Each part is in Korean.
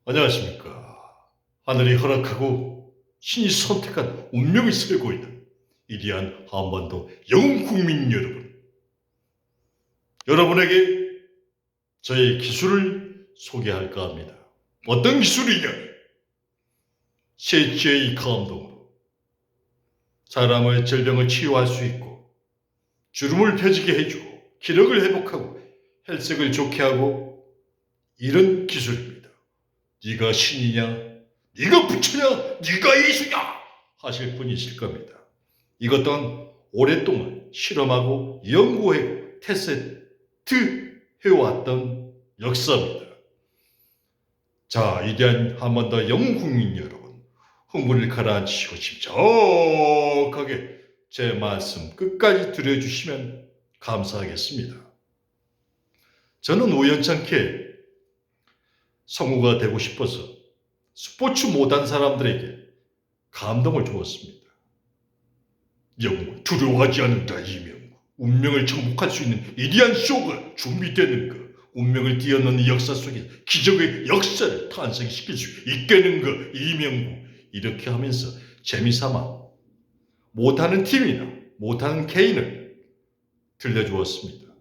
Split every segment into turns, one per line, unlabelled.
안녕하십니까. 하늘이 허락하고 신이 선택한 운명을 쓰고 있는 위대한 한반도 영웅 국민 여러분. 여러분에게 저의 기술을 소개할까 합니다. 어떤 기술이냐? CJ 감동으로 사람의 질병을 치유할 수 있고 주름을 펴지게 해주고 기력을 회복하고 혈색을 좋게 하고 이런 기술입니다. 네가 신이냐? 네가 부처냐? 네가 예수냐? 하실 분이 있을 겁니다. 이것 또한 오랫동안 실험하고 연구하고 테스트 해왔던 역사입니다. 자, 위대한 한 번 더 영웅 국민 여러분, 흥분을 가라앉히시고 침착하게 제 말씀 끝까지 들어주시면 감사하겠습니다. 저는 우연찮게 성우가 되고 싶어서 스포츠 못한 사람들에게 감동을 주었습니다. 영웅을 두려워하지 않는다 이명구. 운명을 정복할 수 있는 위대한 쇼가 준비되는 것. 운명을 뛰어넘는 역사 속에 기적의 역사를 탄생시킬 수 있겠는 것 이명구. 이렇게 하면서 재미삼아 못하는 팀이나 못하는 개인을 들려주었습니다.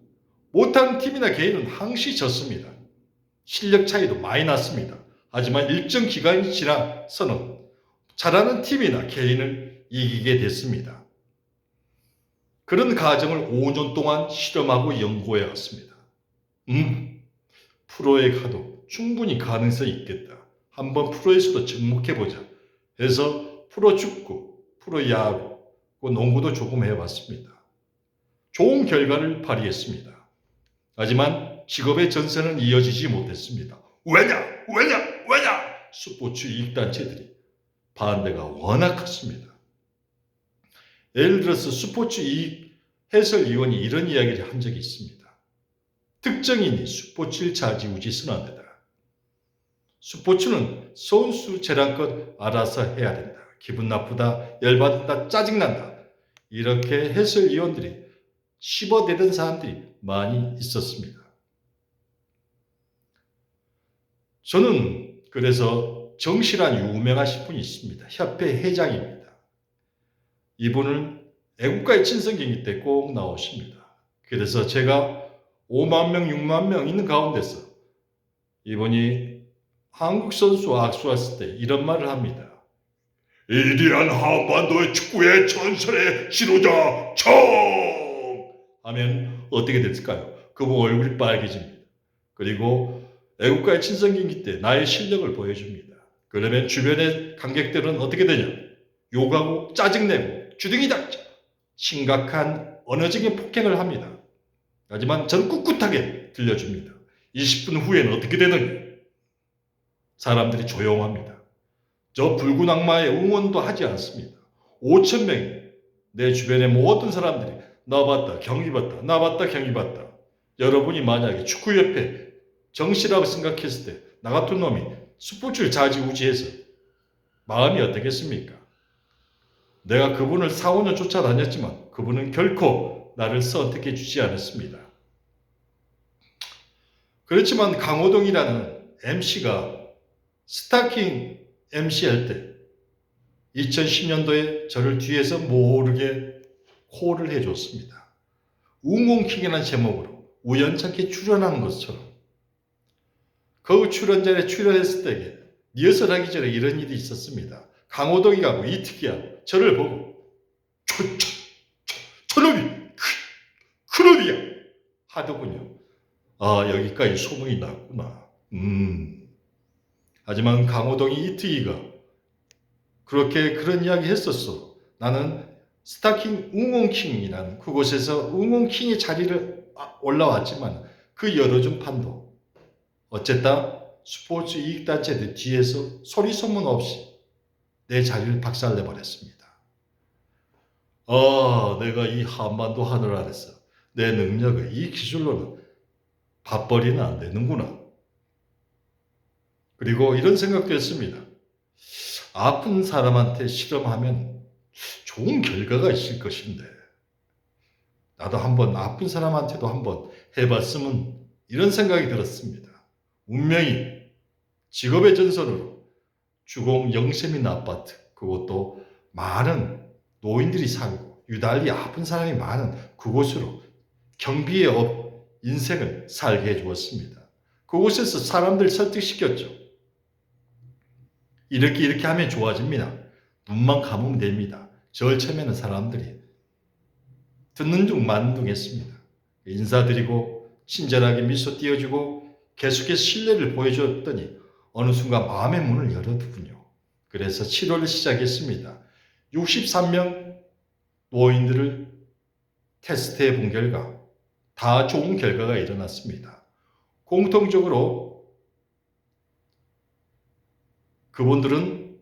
못하는 팀이나 개인은 항시 졌습니다. 실력 차이도 많이 났습니다. 하지만 일정 기간이 지나서는 잘하는 팀이나 개인을 이기게 됐습니다. 그런 과정을 5년 동안 실험하고 연구해 왔습니다. 프로에 가도 충분히 가능성이 있겠다. 한번 프로에서도 접목해보자 해서 프로축구, 프로야구, 농구도 조금 해봤습니다. 좋은 결과를 발휘했습니다. 하지만 직업의 전세는 이어지지 못했습니다. 왜냐? 스포츠 이익단체들이 반대가 워낙 컸습니다. 예를 들어서 스포츠 이익 해설위원이 이런 이야기를 한 적이 있습니다. 특정인이 스포츠를 좌지우지 안 된다. 스포츠는 선수 재량껏 알아서 해야 된다. 기분 나쁘다, 열받다, 짜증난다. 이렇게 해설위원들이 씹어대던 사람들이 많이 있었습니다. 저는 그래서 정씨란 유명하신 분이 있습니다. 협회 회장입니다. 이분은 애국가의 친선경기 때 꼭 나오십니다. 그래서 제가 5만 명, 6만 명 있는 가운데서 이분이 한국 선수와 악수했을 때 이런 말을 합니다. 위대한 한반도의 축구의 전설의 지도자 청! 하면 어떻게 됐을까요? 그분 얼굴이 빨개집니다. 그리고 애국가의 친선경기 때 나의 실력을 보여줍니다. 그러면 주변의 관객들은 어떻게 되냐? 욕하고 짜증내고 주둥이 닥쳐 심각한 언어적인 폭행을 합니다. 하지만 저는 꿋꿋하게 들려줍니다. 20분 후에는 어떻게 되느냐? 사람들이 조용합니다. 저 붉은 악마의 응원도 하지 않습니다. 5천 명이 내 주변의 모든 사람들이 나 봤다, 경기 봤다, 나 봤다, 경기 봤다. 여러분이 만약에 축구협회 정씨라고 생각했을 때 나 같은 놈이 스포츠를 좌지우지해서 마음이 어떻겠습니까? 내가 그분을 4, 5년 쫓아다녔지만 그분은 결코 나를 선택해 주지 않았습니다. 그렇지만 강호동이라는 MC가 스타킹 MC 할 때 2010년도에 저를 뒤에서 모르게 콜을 해줬습니다. 웅웅킹이라는 제목으로 우연찮게 출연한 것처럼 그 출연자에 출연했을 때 리허설하기 전에 이런 일이 있었습니다. 강호동이하고 이특이하고 저를 보고 저놈이 그놈이야 하더군요. 아, 여기까지 소문이 났구나. 하지만 강호동이 이특이가 그렇게 그런 이야기 했었어. 나는 스타킹 웅웅킹이라는 그곳에서 웅웅킹의 자리를 올라왔지만 그 열어준 판도 어쨌다 스포츠 이익단체들 뒤에서 소리 소문 없이 내 자리를 박살내버렸습니다. 내가 이 한반도 하늘 아래서 내 능력을 이 기술로는 밥벌이는 안 되는구나. 그리고 이런 생각도 했습니다. 아픈 사람한테 실험하면 좋은 결과가 있을 것인데 나도 한번 아픈 사람한테도 한번 해봤으면 이런 생각이 들었습니다. 운명이 직업의 전선으로 주공 영세민 아파트, 그것도 많은 노인들이 살고 유달리 아픈 사람이 많은 그곳으로 경비의 인생을 살게 해주었습니다. 그곳에서 사람들 설득시켰죠. 이렇게 하면 좋아집니다. 눈만 감으면 됩니다. 절 처음에는 사람들이 듣는 중 마는 중 했습니다. 인사드리고 친절하게 미소 띄워주고 계속해서 신뢰를 보여줬더니 어느 순간 마음의 문을 열어두군요. 그래서 치료를 시작했습니다. 63명 노인들을 테스트해 본 결과 다 좋은 결과가 일어났습니다. 공통적으로 그분들은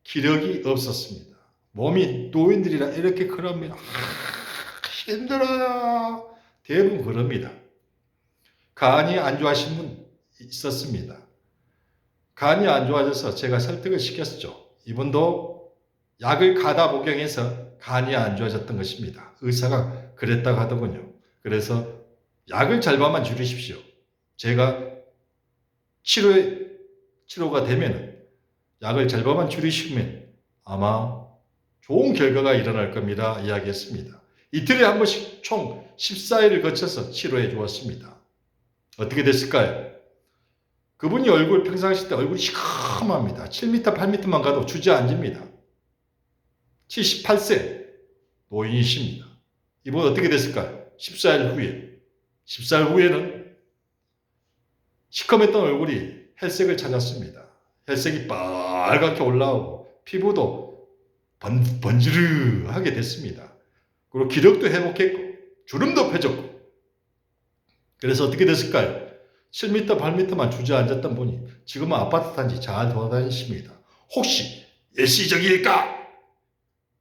기력이 없었습니다. 몸이 노인들이라 이렇게 그럽니다. 힘들어요. 대부분 그럽니다. 간이 안 좋아하신 분 있었습니다. 간이 안 좋아져서 제가 설득을 시켰죠. 이분도 약을 가다 복용해서 간이 안 좋아졌던 것입니다. 의사가 그랬다고 하더군요. 그래서 약을 절반만 줄이십시오. 제가 치료가 되면 약을 절반만 줄이시면 아마 좋은 결과가 일어날 겁니다. 이야기했습니다. 이틀에 한 번씩 총 14일을 거쳐서 치료해 주었습니다. 어떻게 됐을까요? 그분이 평상시 때 얼굴이 시커멉니다. 7m, 8m만 가도 주저앉습니다. 78세 노인이십니다. 이분 어떻게 됐을까요? 14일 후에는 시커맸던 얼굴이 혈색을 찾았습니다. 혈색이 빨갛게 올라오고 피부도 번지르하게 됐습니다. 그리고 기력도 회복했고 주름도 펴졌고 그래서 어떻게 됐을까요? 7m, 8m만 주저앉았던 분이 지금은 아파트 단지 잘 돌아다니십니다. 혹시 일시적일까?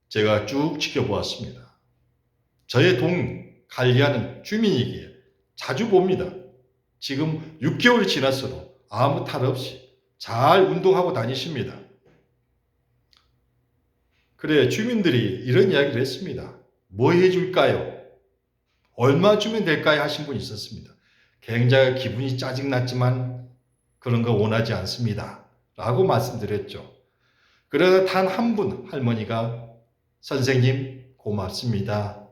제가 쭉 지켜보았습니다. 저의 동 관리하는 주민이기에 자주 봅니다. 지금 6개월이 지났어도 아무 탈 없이 잘 운동하고 다니십니다. 그래, 주민들이 이런 이야기를 했습니다. 뭐 해줄까요? 얼마 주면 될까요? 하신 분이 있었습니다. 굉장히 기분이 짜증났지만 그런 거 원하지 않습니다. 라고 말씀드렸죠. 그러나 단 한 분 할머니가 선생님 고맙습니다.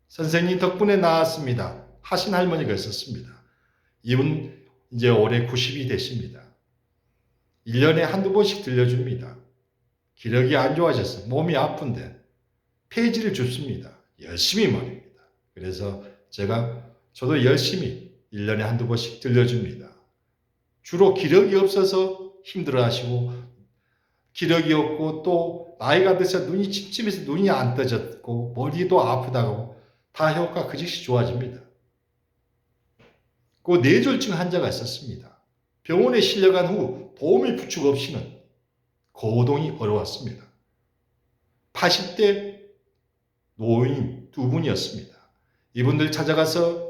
선생님 덕분에 나았습니다. 하신 할머니가 있었습니다. 이분 이제 올해 90이 되십니다. 1년에 한두 번씩 들려줍니다. 기력이 안 좋아져서 몸이 아픈데 페이지를 줍습니다. 열심히 말입니다. 그래서 저도 열심히 1년에 한두 번씩 들려줍니다. 주로 기력이 없어서 힘들어하시고 기력이 없고 또 나이가 들어서 눈이 침침해서 눈이 안 떠졌고 머리도 아프다고 다 효과가 그 즉시 좋아집니다. 그 뇌졸중 환자가 있었습니다. 병원에 실려간 후 보험의 부축 없이는 거동이 어려웠습니다. 80대 노인 두 분이었습니다. 이분들 찾아가서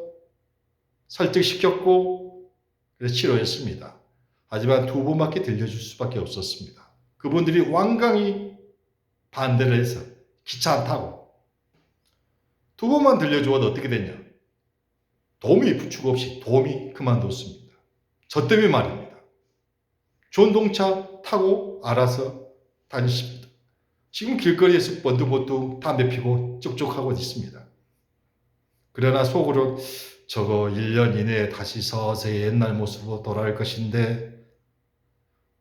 설득시켰고 그래서 치료했습니다. 하지만 두 분밖에 들려줄 수밖에 없었습니다. 그분들이 완강히 반대를 해서 기차 안 타고 두 번만 들려주어도 어떻게 됐냐? 도움이 부축 없이 도움이 그만뒀습니다. 저 때문에 말입니다. 전동차 타고 알아서 다니십니다. 지금 길거리에서 번득번득 담배 피고 쪽쪽하고 있습니다. 그러나 속으로 저거 1년 이내에 다시 서서히 옛날 모습으로 돌아갈 것인데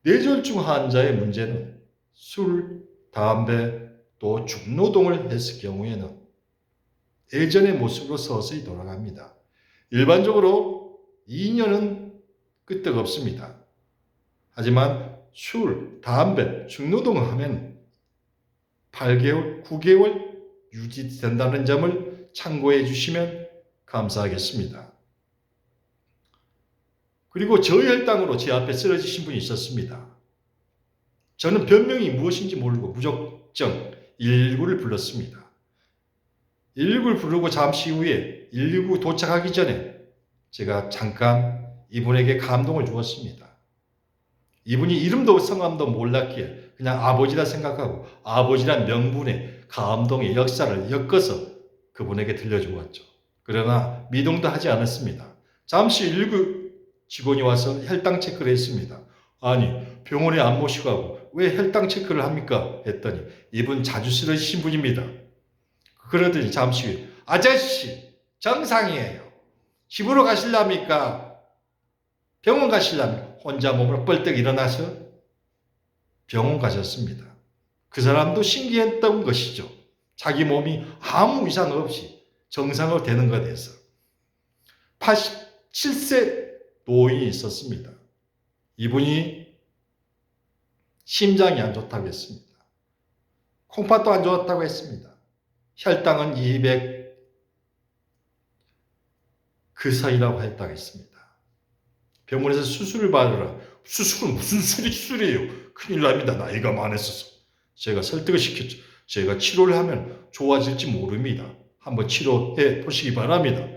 뇌졸중 환자의 문제는 술, 담배, 또 중노동을 했을 경우에는 예전의 모습으로 서서히 돌아갑니다. 일반적으로 2년은 끄떡없습니다. 하지만 술, 담배, 중노동을 하면 8개월, 9개월 유지된다는 점을 참고해 주시면 감사하겠습니다. 그리고 저혈당으로 제 앞에 쓰러지신 분이 있었습니다. 저는 변명이 무엇인지 모르고 무작정 119를 불렀습니다. 119를 부르고 잠시 후에 119 도착하기 전에 제가 잠깐 이분에게 감동을 주었습니다. 이분이 이름도 성함도 몰랐기에 그냥 아버지라 생각하고 아버지란 명분의 감동의 역사를 엮어서 그분에게 들려주었죠. 그러나 미동도 하지 않았습니다. 잠시 119 직원이 와서 혈당 체크를 했습니다. 아니, 병원에 안 모시고 가고 왜 혈당 체크를 합니까? 했더니 이분 자주 쓰러지신 분입니다. 그러더니 잠시 후에 아저씨 정상이에요. 집으로 가실랍니까? 병원 가실랍니까? 혼자 몸으로 뻘떡 일어나서 병원 가셨습니다. 그 사람도 신기했던 것이죠. 자기 몸이 아무 이상 없이 정상으로 되는 것에 대해서. 87세 노인이 있었습니다. 이분이 심장이 안 좋다고 했습니다. 콩팥도 안 좋았다고 했습니다. 혈당은 200 그 사이라고 했다고 했습니다. 병원에서 수술을 받으라. 수술은 무슨 수술이에요? 큰일 납니다. 나이가 많았어서. 제가 설득을 시켰죠. 제가 치료를 하면 좋아질지 모릅니다. 한번 치료해 보시기 바랍니다.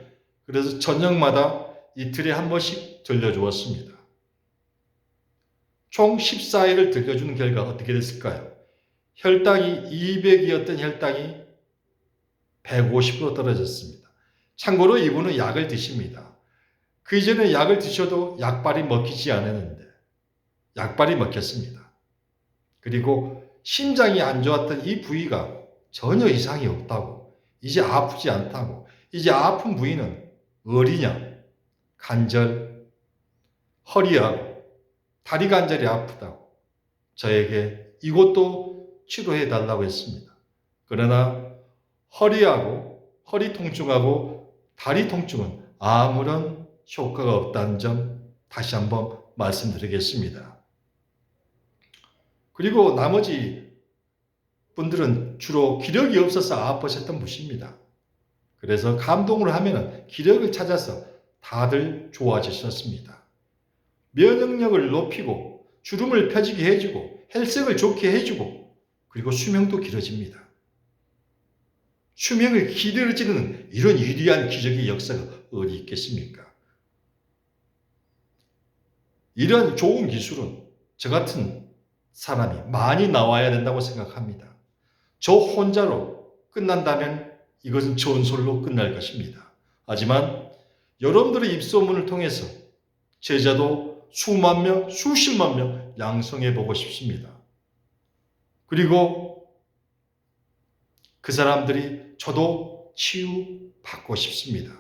그래서 저녁마다 이틀에 한 번씩 들려주었습니다. 총 14일을 들려주는 결과 어떻게 됐을까요? 혈당이 200이었던 혈당이 150으로 떨어졌습니다. 참고로 이분은 약을 드십니다. 그 이전에 약을 드셔도 약발이 먹히지 않았는데 약발이 먹혔습니다. 그리고 심장이 안 좋았던 이 부위가 전혀 이상이 없다고, 이제 아프지 않다고, 이제 아픈 부위는 어리냐, 관절, 허리하고 다리 관절이 아프다고 저에게 이것도 치료해 달라고 했습니다. 그러나 허리 통증하고 다리 통증은 아무런 효과가 없다는 점 다시 한번 말씀드리겠습니다. 그리고 나머지 분들은 주로 기력이 없어서 아프셨던 분입니다. 그래서 감동을 하면 기력을 찾아서 다들 좋아지셨습니다. 면역력을 높이고 주름을 펴지게 해주고 혈색을 좋게 해주고 그리고 수명도 길어집니다. 수명을 길어지는 이런 위대한 기적의 역사가 어디 있겠습니까? 이런 좋은 기술은 저 같은 사람이 많이 나와야 된다고 생각합니다. 저 혼자로 끝난다면 이것은 전설로 끝날 것입니다. 하지만 여러분들의 입소문을 통해서 제자도 수만 명, 수십만 명 양성해 보고 싶습니다. 그리고 그 사람들이 저도 치유받고 싶습니다.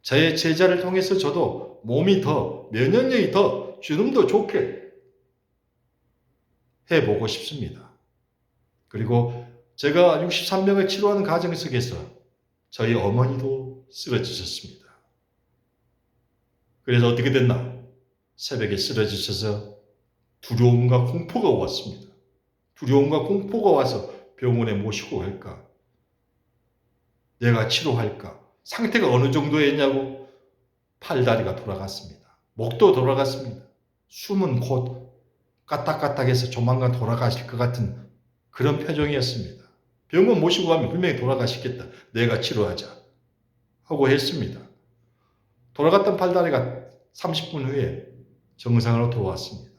저의 제자를 통해서 저도 몸이 더, 면역력이 더, 주름도 좋게 해보고 싶습니다. 그리고 제가 63명을 치료하는 과정 속에서 저희 어머니도 쓰러지셨습니다. 그래서 어떻게 됐나? 새벽에 쓰러지셔서 두려움과 공포가 왔습니다. 두려움과 공포가 와서 병원에 모시고 갈까? 내가 치료할까? 상태가 어느 정도였냐고 팔다리가 돌아갔습니다. 목도 돌아갔습니다. 숨은 곧 까딱까딱해서 조만간 돌아가실 것 같은 그런 표정이었습니다. 병원 모시고 가면 분명히 돌아가시겠다. 내가 치료하자 하고 했습니다. 돌아갔던 팔다리가 30분 후에 정상으로 돌아왔습니다.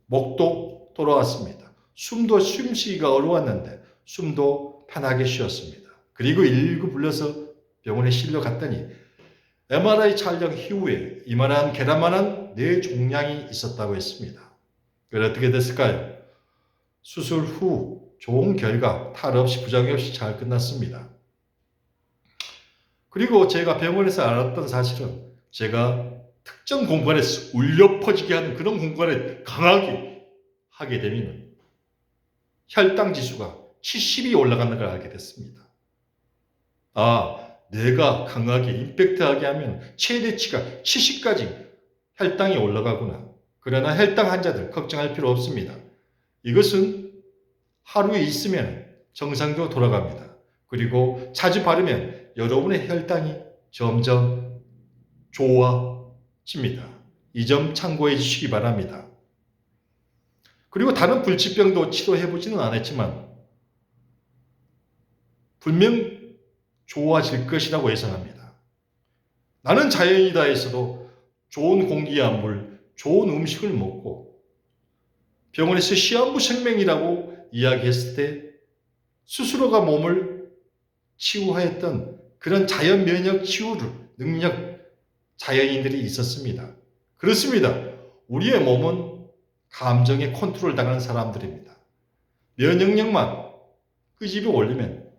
목도 돌아왔습니다. 숨쉬기가 어려웠는데 숨도 편하게 쉬었습니다. 그리고 119 불러서 병원에 실려갔더니 MRI 촬영 이후에 이만한 계란만한 뇌종양이 있었다고 했습니다. 그래 어떻게 됐을까요? 수술 후 좋은 결과, 탈 없이 부작용 없이 잘 끝났습니다. 그리고 제가 병원에서 알았던 사실은 제가 특정 공간에서 울려 퍼지게 하는 그런 공간에 강하게 하게 되면 혈당 지수가 70이 올라가는 걸 알게 됐습니다. 내가 강하게 임팩트하게 하면 최대치가 70까지 혈당이 올라가구나. 그러나 혈당 환자들 걱정할 필요 없습니다. 이것은 하루에 있으면 정상적으로 돌아갑니다. 그리고 자주 바르면 여러분의 혈당이 점점 좋아집니다. 이 점 참고해 주시기 바랍니다. 그리고 다른 불치병도 치료해보지는 않았지만 분명 좋아질 것이라고 예상합니다. 나는 자연이다 해서도 좋은 공기와 물, 좋은 음식을 먹고 병원에서 시한부 생명이라고 이야기했을 때 스스로가 몸을 치유하였던 그런 자연 면역 치유를 능력 자연인들이 있었습니다. 그렇습니다. 우리의 몸은 감정에 컨트롤 당하는 사람들입니다. 면역력만 끄집어 올리면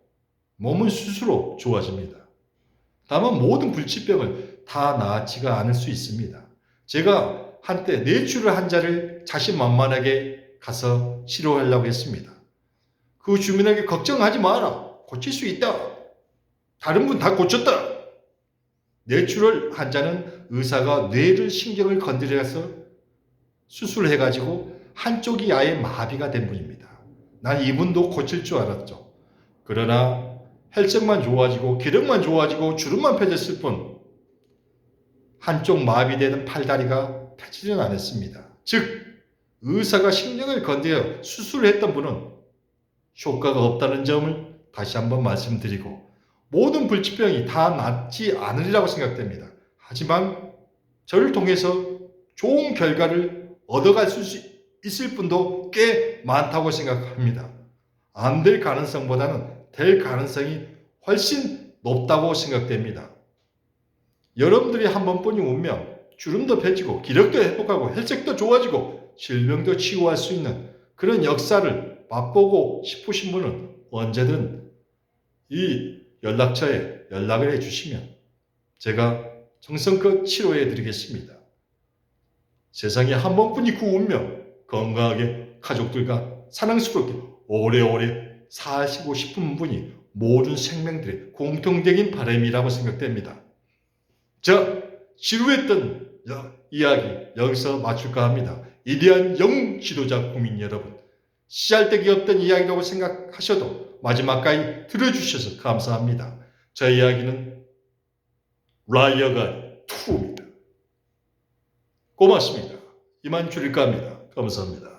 몸은 스스로 좋아집니다. 다만 모든 불치병을 다 낫지가 않을 수 있습니다. 제가 한때 뇌출혈 환자를 자신만만하게 가서 치료하려고 했습니다. 그 주민에게 걱정하지 마라. 고칠 수 있다. 다른 분 다 고쳤다. 뇌출혈 환자는 의사가 뇌를 신경을 건드려서 수술해가지고 한쪽이 아예 마비가 된 분입니다. 난 이분도 고칠 줄 알았죠. 그러나 혈색만 좋아지고 기력만 좋아지고 주름만 펴졌을 뿐 한쪽 마비되는 팔다리가 펴지는 않았습니다. 즉 의사가 신경을 건드려 수술을 했던 분은 효과가 없다는 점을 다시 한번 말씀드리고 모든 불치병이 다 낫지 않으리라고 생각됩니다. 하지만 저를 통해서 좋은 결과를 얻어갈 수 있을 분도 꽤 많다고 생각합니다. 안 될 가능성보다는 될 가능성이 훨씬 높다고 생각됩니다. 여러분들이 한 번뿐이 오면 주름도 펴지고 기력도 회복하고 혈색도 좋아지고 질병도 치유할 수 있는 그런 역사를 맛보고 싶으신 분은 언제든 이 연락처에 연락을 해주시면 제가 정성껏 치료해 드리겠습니다. 세상에 한 번뿐이 그 운명 건강하게 가족들과 사랑스럽게 오래오래 사시고 싶은 분이 모든 생명들의 공통적인 바람이라고 생각됩니다. 자, 지루했던 이야기 여기서 마칠까 합니다. 위대한 영웅 지도자 국민 여러분, 씨알데기 없던 이야기라고 생각하셔도 마지막까지 들어주셔서 감사합니다. 저 이야기는 라이어가 2입니다. 고맙습니다. 이만 줄일까 합니다. 감사합니다.